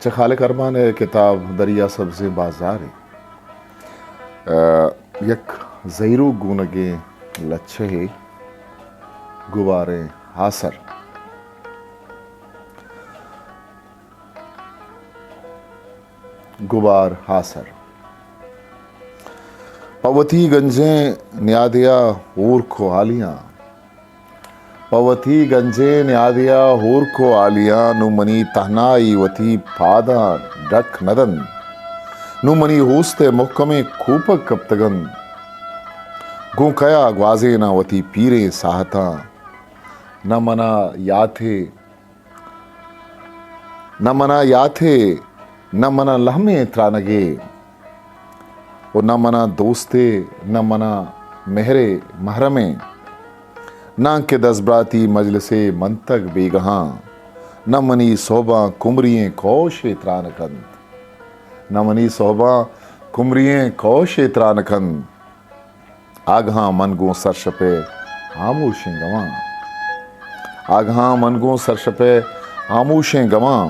चखाले करमान किताब दरिया सब्ज़ी बाज़ार यक ज़ैरू गुनगे लच्छे गुबारे हासर गुबार हासर पवती गंजें न्यादिया हूर को आलियाँ पवती गंजे न्यादिया हूर को आलियाँ नुमनी तहनाई वती पादा डक नदन नुमनी होस्ते मुक्कमे खूपक कप्तगन गुंकया ग्वाजे ना वती पीरे साहता न मना याथे न मना लहमे त्रानगे और न मना दोस्ते न मना मेहरे महरमे ना के दसब्राती मजलसे मंतक बेगहाँ न मनी सोबा कुमरिये कौशे त्रानकंद न मनी सोबा कुमरिये कौशे त्रानकंद आगहाँ मनगो सरशपे आमूशें गवां आगहाँ मनगो सरशपे आमूशें गवां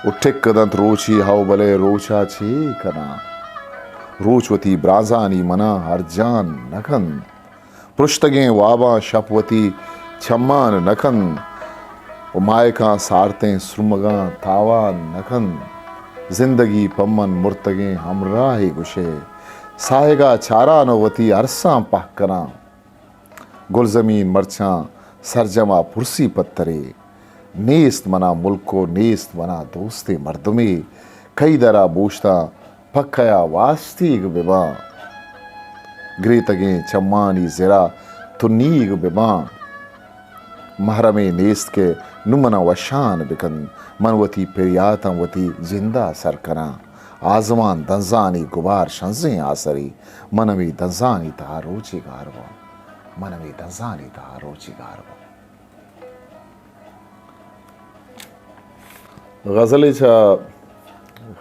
उठिक कदंत रोची हाउ बले रोचा छे कना रोचवती ब्राजानी मना हरजान नखन पृष्ठगे वाबा शपवती छम्मान नखन उमायका सारते सुरमगा तावान नखन जिंदगी पम्मन मुर्तगे हमराही गुशे साहेगा चारा नवती अरसा पहकना गुलजमीन मरछा सरजमा पुरसी पत्तरे नेस्त मना मुल्को नेस्त मना दोस्ते मर्दमे कई दरा बोश्ता पक्कया वास्तीग बिबा ग्रेतगे चम्मानी ज़रा तुनीग बिबा महरमे नेस्त के नुमना वशान बिकन मनवती पेरियाता वती जिंदा सरकना आजमान दंजानी गुबार शंज़े आसरी मनवी दंजानी ता रोची गारवा मनवी दंजानी ता रोची गारवा गज़ल छा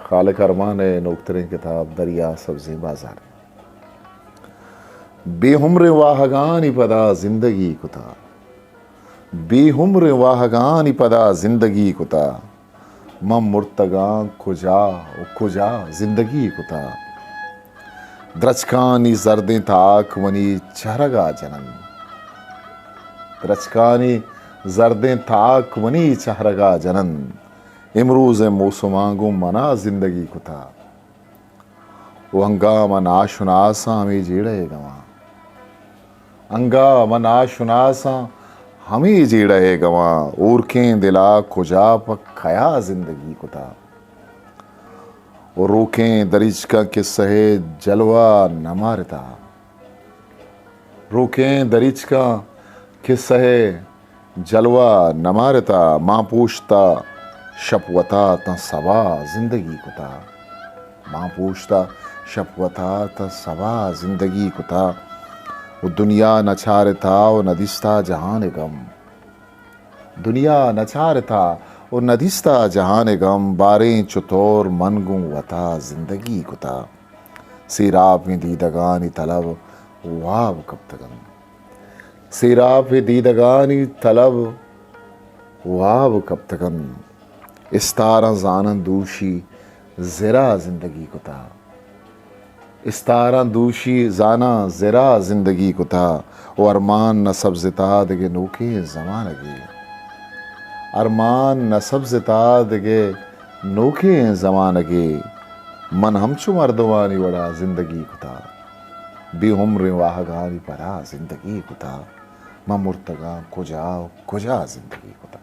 खालिक अरमान नोक्तरें किताब दरिया सब्ज़ी बाज़ार बेहुम्र वाहगानी पदा जिंदगी कुता बेहुम्र वाहगानी पदा जिंदगी कुता मम मुर्तगा कुजा जिंदगी कुता द्रचकानी जर्दें ताक वनी चहरगा जनन द्रचकानी जर्दें ताक वनी चहरगा जनन इमरूज मौसमांगो मना जिंदगी कुता वो अंगा नाशुनासा हमें जेड़े गवा अंगा नाशुनासा हमें जेड़े गवा ओरखें दिला खुजा पक खया जिंदगी कुता और रोकें दरिज का किस्से जलवा न मारता रोकें दरिज का किस्से जलवा न मारता माँ पूछता शपवता ता सबा जिंदगी कुता माँ पूछता शपवता ता सबा जिंदगी कुता वो दुनिया नछारता और नदिस्ता जहान गम दुनिया नछारता और नदिस्ता जहान गम बारें चुतौर मनगुं वता जिंदगी कुता सिराप में दीदगानी तलब वाब कब तगन सिराप में दीदगानी तलब वाब कब तगन इस्तारा जानन दूशी ज़रा ज़िंदगी कुता इस्तारा दूशी जाना ज़रा ज़िंदगी कुता वो अरमान न सब्ज़ता दगे नोके ज़मानगे अरमान न सब्ज़ता दगे नोके ज़मानगे मन हमचु मर्दवानी वड़ा ज़िंदगी कुता बेहुम्र वाहगानी परा ज़िंदगी कुता मा मुर्तगा कुजा ज़िंदगी कुता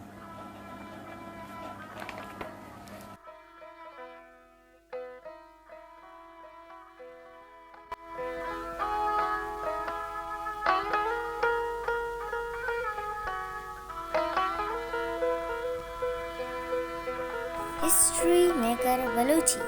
हिस्ट्री मेकर बलूची।